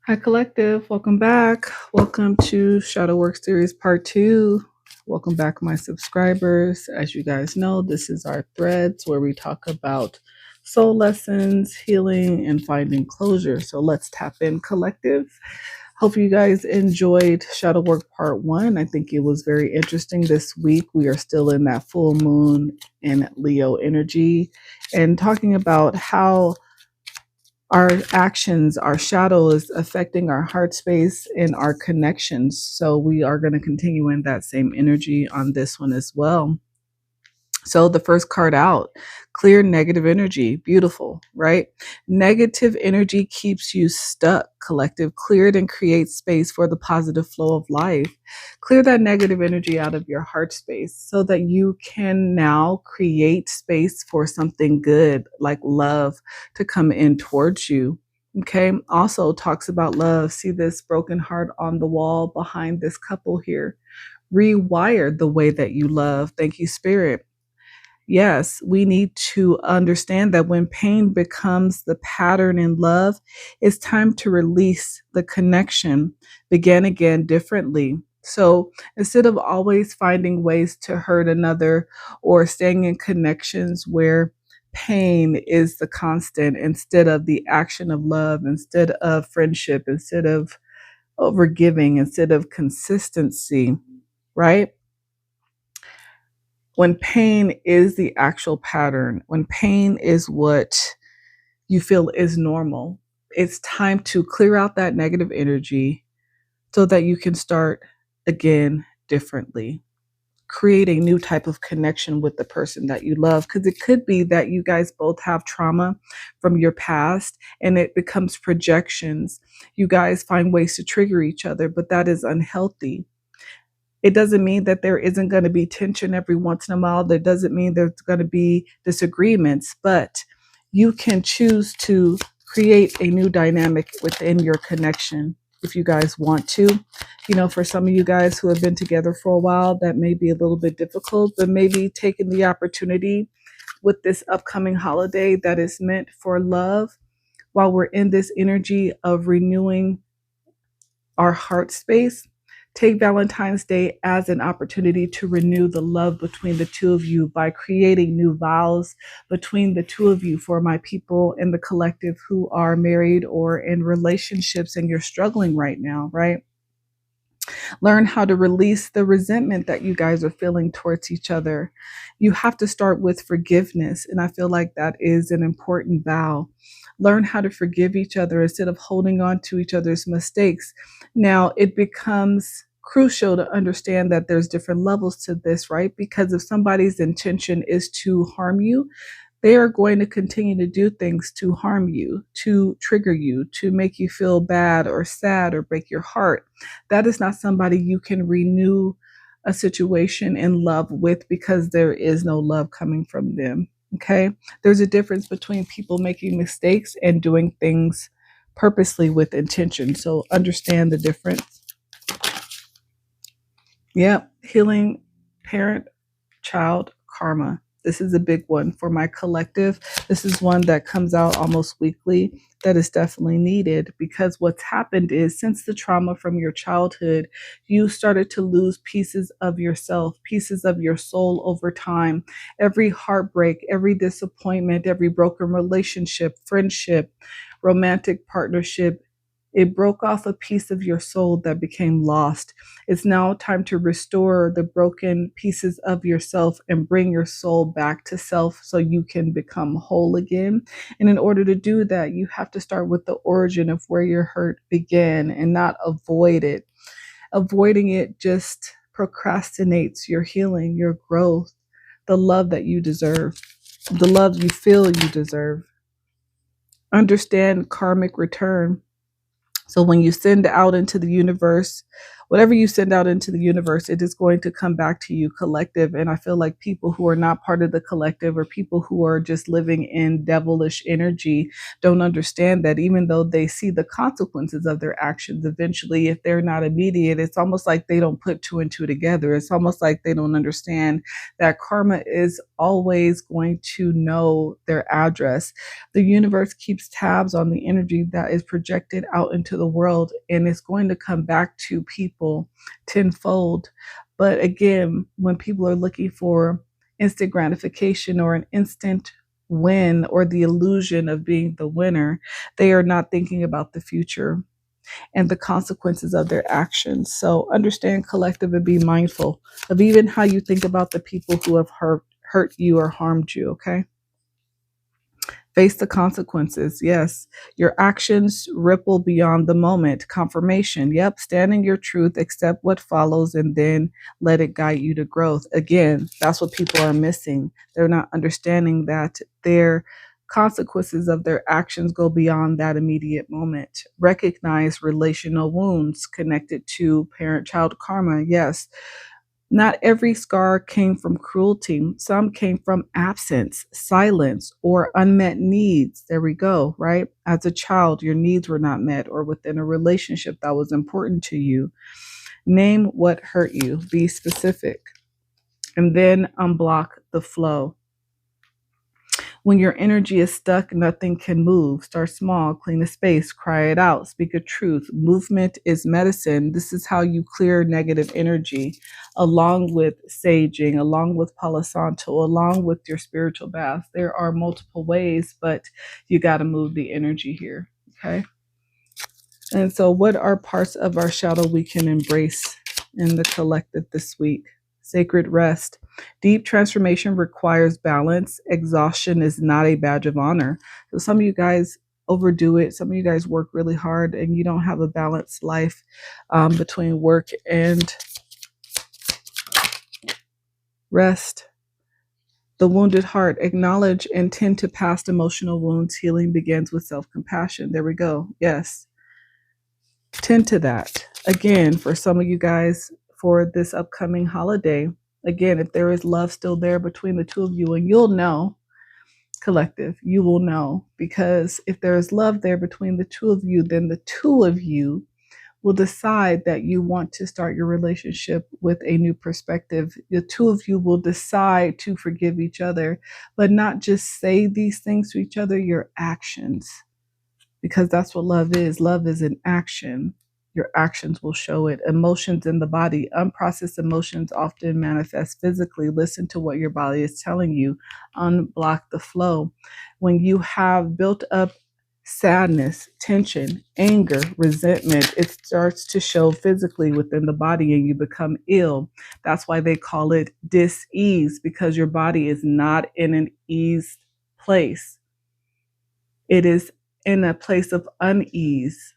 Hi, Collective. Welcome back. Welcome to Shadow Work Series Part 2. Welcome back, my subscribers. As you guys know, this is our threads where we talk about soul lessons, healing, and finding closure. So let's tap in, Collective. Hope you guys enjoyed Shadow Work Part 1. I think it was very interesting this week. We are still in that full moon in Leo energy and talking about how our actions, our shadow is affecting our heart space and our connections. So we are going to continue in that same energy on this one as well. So the first card out, clear negative energy. Beautiful, right? Negative energy keeps you stuck. Collective, clear it and create space for the positive flow of life. Clear that negative energy out of your heart space so that you can now create space for something good like love to come in towards you. Okay. Also talks about love. See this broken heart on the wall behind this couple here. Rewire the way that you love. Thank you, Spirit. Yes, we need to understand that when pain becomes the pattern in love, it's time to release the connection, begin again differently. So instead of always finding ways to hurt another or staying in connections where pain is the constant instead of the action of love, instead of friendship, instead of overgiving, instead of consistency, right? When pain is the actual pattern, when pain is what you feel is normal, it's time to clear out that negative energy so that you can start again differently. Create a new type of connection with the person that you love, because it could be that you guys both have trauma from your past and it becomes projections. You guys find ways to trigger each other, but that is unhealthy. It doesn't mean that there isn't going to be tension every once in a while. That doesn't mean there's going to be disagreements, but you can choose to create a new dynamic within your connection if you guys want to. You know, for some of you guys who have been together for a while, that may be a little bit difficult, but maybe taking the opportunity with this upcoming holiday that is meant for love while we're in this energy of renewing our heart space. Take Valentine's Day as an opportunity to renew the love between the two of you by creating new vows between the two of you. For my people in the collective who are married or in relationships and you're struggling right now, right? Learn how to release the resentment that you guys are feeling towards each other. You have to start with forgiveness. And I feel like that is an important vow. Learn how to forgive each other instead of holding on to each other's mistakes. Now, it becomes crucial to understand that there's different levels to this, right? Because if somebody's intention is to harm you, they are going to continue to do things to harm you, to trigger you, to make you feel bad or sad or break your heart. That is not somebody you can renew a situation in love with, because there is no love coming from them. Okay. There's a difference between people making mistakes and doing things purposely with intention. So understand the difference. Yeah. Healing parent child karma. This is a big one for my collective. This is one that comes out almost weekly that is definitely needed, because what's happened is since the trauma from your childhood, you started to lose pieces of yourself, pieces of your soul over time. Every heartbreak, every disappointment, every broken relationship, friendship, romantic partnership, it broke off a piece of your soul that became lost. It's now time to restore the broken pieces of yourself and bring your soul back to self so you can become whole again. And in order to do that, you have to start with the origin of where your hurt began and not avoid it. Avoiding it just procrastinates your healing, your growth, the love that you deserve, the love you feel you deserve. Understand karmic return. So when you send out into the universe whatever you send out into the universe, it is going to come back to you collective. And I feel like people who are not part of the collective, or people who are just living in devilish energy, don't understand that even though they see the consequences of their actions, eventually, if they're not immediate, it's almost like they don't put two and two together. It's almost like they don't understand that karma is always going to know their address. The universe keeps tabs on the energy that is projected out into the world, and it's going to come back to people tenfold. But again, when people are looking for instant gratification or an instant win or the illusion of being the winner, they are not thinking about the future and the consequences of their actions. So understand collective and be mindful of even how you think about the people who have hurt you or harmed you, okay? Face the consequences. Yes. Your actions ripple beyond the moment. Confirmation. Yep. Stand in your truth, accept what follows, and then let it guide you to growth. Again, that's what people are missing. They're not understanding that their consequences of their actions go beyond that immediate moment. Recognize relational wounds connected to parent child karma. Yes. Not every scar came from cruelty. Some came from absence, silence, or unmet needs. There we go, right? As a child, your needs were not met, or within a relationship that was important to you. Name what hurt you, be specific, and then unblock the flow. When your energy is stuck, nothing can move. Start small, clean a space, cry it out, speak a truth. Movement is medicine. This is how you clear negative energy, along with saging, along with Palo Santo, along with your spiritual bath. There are multiple ways, but you got to move the energy here. Okay. And so, what are parts of our shadow we can embrace in the collective this week? Sacred rest. Deep transformation requires balance. Exhaustion is not a badge of honor. So some of you guys overdo it. Some of you guys work really hard and you don't have a balanced life between work and rest. The wounded heart. Acknowledge and tend to past emotional wounds. Healing begins with self-compassion. There we go. Yes. Tend to that. Again, for some of you guys, for this upcoming holiday, again, if there is love still there between the two of you, and you'll know, collective, you will know, because if there is love there between the two of you, then the two of you will decide that you want to start your relationship with a new perspective. The two of you will decide to forgive each other, but not just say these things to each other, your actions, because that's what love is. Love is an action. Your actions will show it. Emotions in the body. Unprocessed emotions often manifest physically. Listen to what your body is telling you. Unblock the flow. When you have built up sadness, tension, anger, resentment, it starts to show physically within the body and you become ill. That's why they call it dis-ease, because your body is not in an eased place. It is in a place of unease.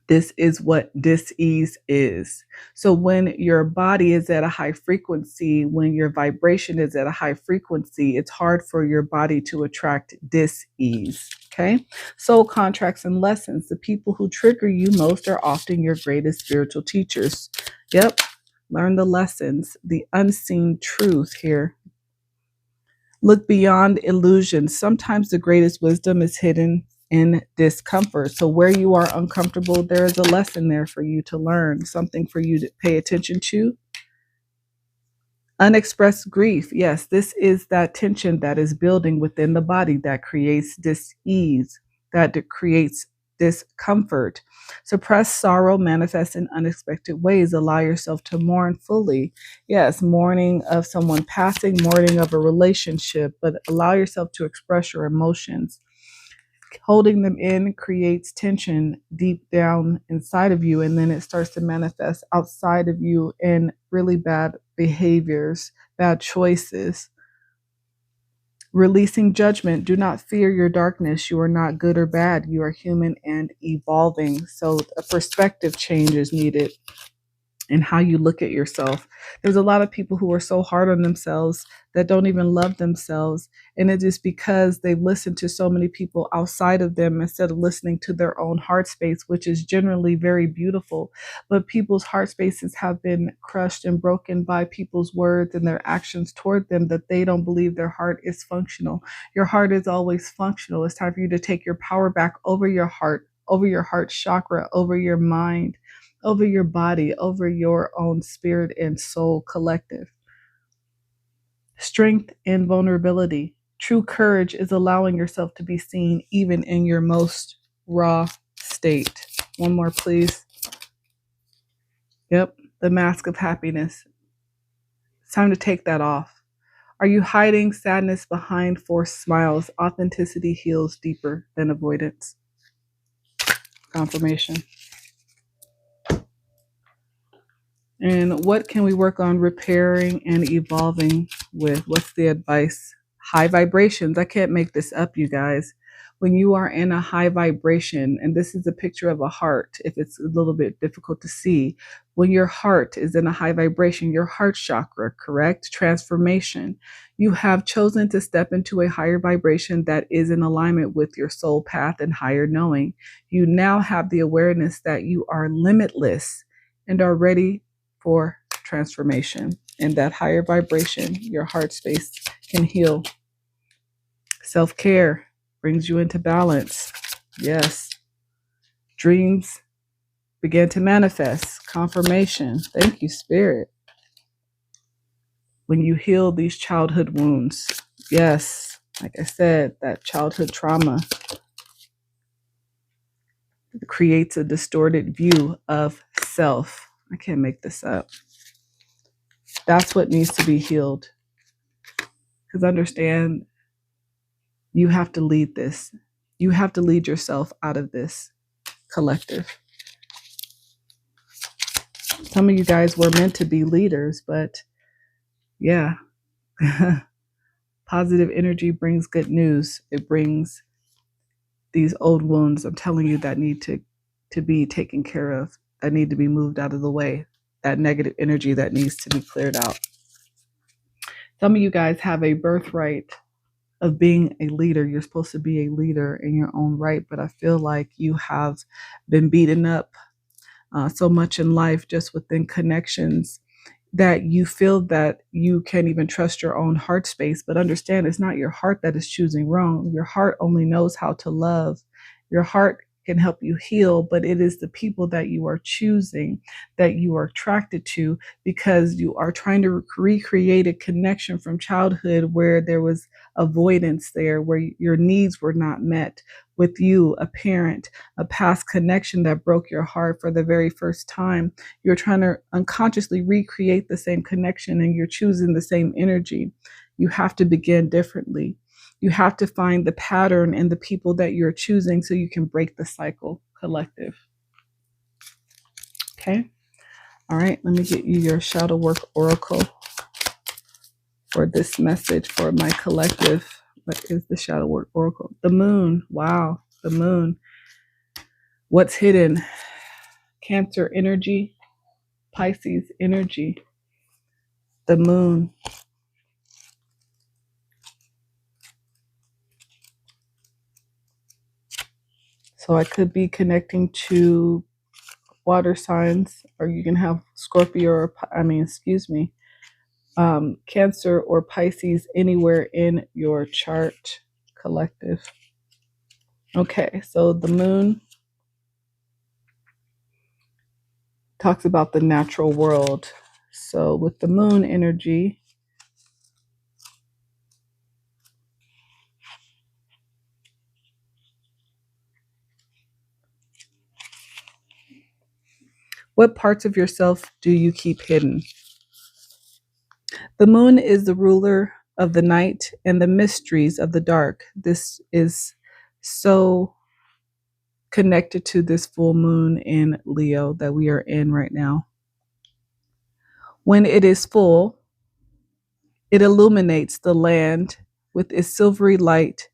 This is what dis-ease is. So when your body is at a high frequency, when your vibration is at a high frequency, it's hard for your body to attract dis-ease. Okay. Soul contracts and lessons. The people who trigger you most are often your greatest spiritual teachers. Yep. Learn the lessons, the unseen truth here. Look beyond illusions. Sometimes the greatest wisdom is hidden in discomfort. So where you are uncomfortable, there is a lesson there for you to learn, something for you to pay attention to. Unexpressed grief. Yes, this is that tension that is building within the body that creates dis-ease, that creates discomfort. Suppressed sorrow manifests in unexpected ways. Allow yourself to mourn fully. Yes, mourning of someone passing, mourning of a relationship, but allow yourself to express your emotions. Holding them in creates tension deep down inside of you, and then it starts to manifest outside of you in really bad behaviors, bad choices. Releasing judgment. Do not fear your darkness. You are not good or bad. You are human and evolving. So a perspective change is needed. and how you look at yourself. There's a lot of people who are so hard on themselves that don't even love themselves. And it is because they've listened to so many people outside of them instead of listening to their own heart space, which is generally very beautiful. But people's heart spaces have been crushed and broken by people's words and their actions toward them, that they don't believe their heart is functional. Your heart is always functional. It's time for you to take your power back over your heart chakra, over your mind, over your body, over your own spirit and soul collective. Strength and vulnerability. True courage is allowing yourself to be seen even in your most raw state. One more, please. Yep, the mask of happiness. It's time to take that off. Are you hiding sadness behind forced smiles? Authenticity heals deeper than avoidance. Confirmation. And what can we work on repairing and evolving with? What's the advice? High vibrations. I can't make this up, you guys. When you are in a high vibration, and this is a picture of a heart, if it's a little bit difficult to see, when your heart is in a high vibration, your heart chakra, correct? Transformation. You have chosen to step into a higher vibration that is in alignment with your soul path and higher knowing. You now have the awareness that you are limitless and are ready for transformation. In that higher vibration, your heart space can heal. Self-care brings you into balance. Yes. Dreams begin to manifest. Confirmation. Thank you, Spirit. When you heal these childhood wounds. Yes. Like I said, that childhood trauma creates a distorted view of self. I can't make this up. That's what needs to be healed. Because understand, you have to lead this. You have to lead yourself out of this collective. Some of you guys were meant to be leaders, but yeah, positive energy brings good news. It brings these old wounds, I'm telling you, that need to be taken care of, that need to be moved out of the way, that negative energy that needs to be cleared out. Some of you guys have a birthright of being a leader. You're supposed to be a leader in your own right, but I feel like you have been beaten up so much in life, just within connections, that you feel that you can't even trust your own heart space. But understand, it's not your heart that is choosing wrong. Your heart only knows how to love. Your heart can help you heal, but it is the people that you are choosing, that you are attracted to, because you are trying to recreate a connection from childhood where there was avoidance there, where your needs were not met with you, a parent, a past connection that broke your heart for the very first time. You're trying to unconsciously recreate the same connection, and you're choosing the same energy. You have to begin differently. You have to find the pattern in the people that you're choosing so you can break the cycle, collective. Okay. All right. Let me get you your shadow work oracle for this message for my collective. What is the shadow work oracle? The moon. Wow. The moon. What's hidden? Cancer energy, Pisces energy, the moon. So I could be connecting to water signs, or you can have Scorpio, or Cancer or Pisces anywhere in your chart, collective. Okay, so the moon talks about the natural world. So with the moon energy, what parts of yourself do you keep hidden? The moon is the ruler of the night and the mysteries of the dark. This is so connected to this full moon in Leo that we are in right now. When it is full, it illuminates the land with its silvery light,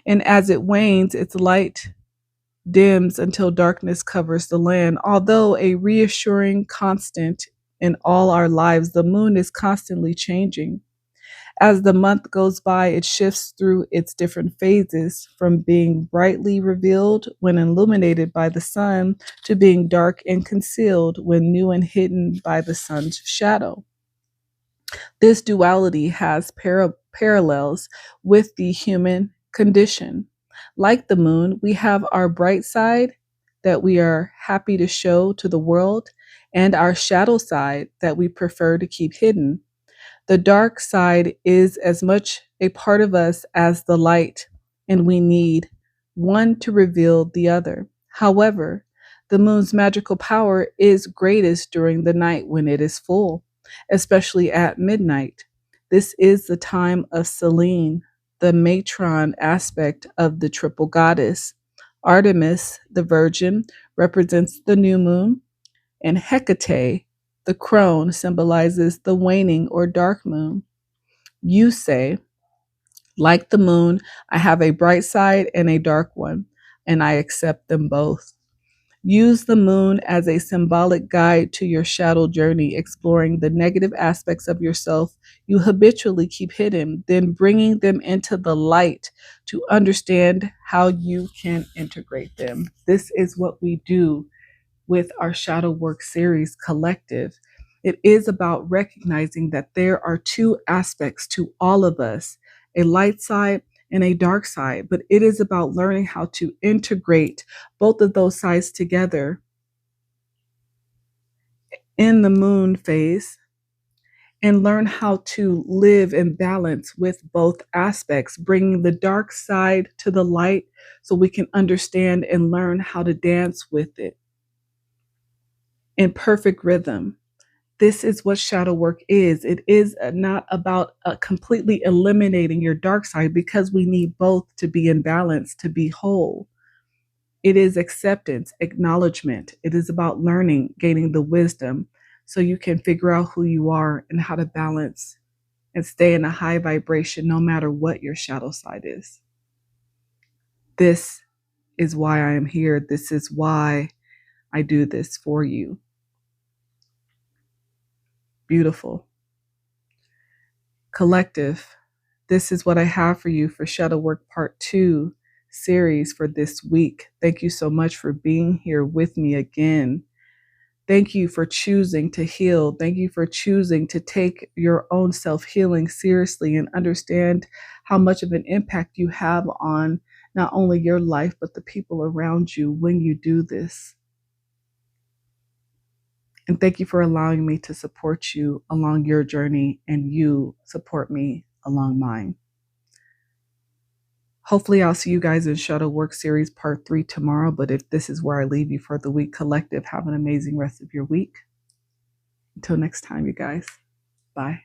and as it wanes, its light dims until darkness covers the land. Although a reassuring constant in all our lives, the moon is constantly changing. As the month goes by, it shifts through its different phases, from being brightly revealed when illuminated by the sun to being dark and concealed when new and hidden by the sun's shadow. This duality has parallels with the human condition. Like the moon, we have our bright side that we are happy to show to the world, and our shadow side that we prefer to keep hidden. The dark side is as much a part of us as the light, and we need one to reveal the other. However, the moon's magical power is greatest during the night when it is full, especially at midnight. This is the time of Selene, the matron aspect of the triple goddess. Artemis, the virgin, represents the new moon, and Hecate, the crone, symbolizes the waning or dark moon. You say, like the moon, I have a bright side and a dark one, and I accept them both. Use the moon as a symbolic guide to your shadow journey, exploring the negative aspects of yourself you habitually keep hidden, then bringing them into the light to understand how you can integrate them. This is what we do with our shadow work series collective. It is about recognizing that there are two aspects to all of us, a light side and a dark side, but it is about learning how to integrate both of those sides together in the moon phase and learn how to live in balance with both aspects, bringing the dark side to the light so we can understand and learn how to dance with it in perfect rhythm. This is what shadow work is. It is not about completely eliminating your dark side, because we need both to be in balance, to be whole. It is acceptance, acknowledgement. It is about learning, gaining the wisdom so you can figure out who you are and how to balance and stay in a high vibration no matter what your shadow side is. This is why I am here. This is why I do this for you. Beautiful. Collective, this is what I have for you for Shadow Work Part 2 series for this week. Thank you so much for being here with me again. Thank you for choosing to heal. Thank you for choosing to take your own self-healing seriously and understand how much of an impact you have on not only your life, but the people around you when you do this. And thank you for allowing me to support you along your journey, and you support me along mine. Hopefully, I'll see you guys in Shadow Work Series Part 3 tomorrow. But if this is where I leave you for the week, collective, have an amazing rest of your week. Until next time, you guys. Bye.